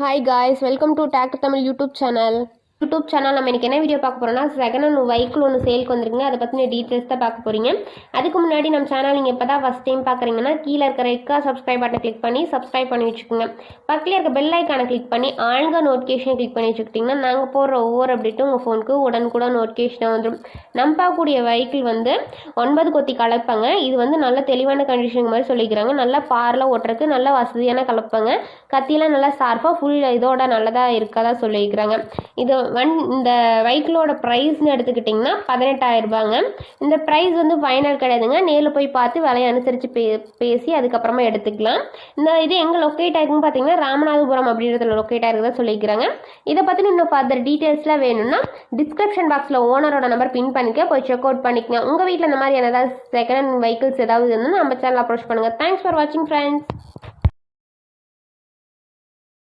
Hi guys, welcome to Tactor Tamil YouTube channel. YouTube channel நம்ம இன்றைக்கி என்ன video பார்க்க போகிறோம்னா செகண்ட் ஹேண்ட் வெஹிக்கிள் ஒன்று சேலுக்கு வந்துருக்குங்க. அதை பற்றின டீட்டெயில்ஸ் தான் பார்க்க போகிறீங்க. அதுக்கு முன்னாடி நம்ம சேனல் நீங்கள் இப்போ தான் ஃபஸ்ட் டைம் பார்க்குறீங்கன்னா கீழே இருக்கிற சப்ஸ்கிரைப் பட்டனை கிளிக் பண்ணி சப்ஸ்கிரைப் பண்ணி வச்சுக்கோங்க. பக்கத்தில் இருக்க பெல் ஐக்கானை கிளிக் பண்ணி ஆல்க நோட்டிஃபிகேஷன் கிளிக் பண்ணி வச்சுக்கிட்டிங்கன்னா நாங்கள் போடுற ஒவ்வொரு அப்டேட்டும் உங்கள் ஃபோனுக்கு உடனுக்குடன் நோட்டிஃபிகேஷனாக வந்துடும். நம்ம பார்க்கக்கூடிய வெஹிக்கிள் வந்து 9 கொத்தி கலப்பாங்க. இது வந்து நல்ல தெளிவான கண்டிஷன் மாதிரி சொல்லிக்கிறாங்க. நல்லா பாரில் ஓட்டுறதுக்கு நல்ல வசதியான கலப்பாங்க. கத்தியெல்லாம் நல்லா ஷார்ப்பாக ஃபுல் இதோட நல்லதாக இருக்கதா சொல்லியிருக்கிறாங்க. இது இந்த வெஹிக்கிளோட ப்ரைஸ்ன்னு எடுத்துக்கிட்டிங்கன்னா 18,000 ரூபாங்க. இந்த ப்ரைஸ் வந்து ஃபைனல் கிடையாதுங்க. நேரில் போய் பார்த்து விலையை அனுசரித்து பேசி அதுக்கப்புறமா எடுத்துக்கலாம். இந்த இது எங்கே லொக்கேட் ஆகிருக்குன்னு பார்த்தீங்கன்னா ராமநாதபுரம் அப்படின்றதுல லொக்கேட் ஆகிருக்கிறதா சொல்லியிருக்கிறாங்க. இதை பற்றின இன்னும் ஃபர்தர் டீட்டெயில்ஸ்லாம் வேணும்னா டிஸ்கிரிப்ஷன் பாக்ஸில் ஓனரோட நம்பர் பின் பண்ணிக்க போய் செக் அவுட் பண்ணிக்கங்க. உங்கள் வீட்டில் இந்த மாதிரி ஏதாவது செகண்ட் ஹேண்ட் வெஹிக்கிள்ஸ் ஏதாவது இருந்தால் நம்ம சேனல் அப்ரோச் பண்ணுங்கள். தேங்க்ஸ் ஃபார் வாட்சிங் ஃப்ரெண்ட்ஸ்.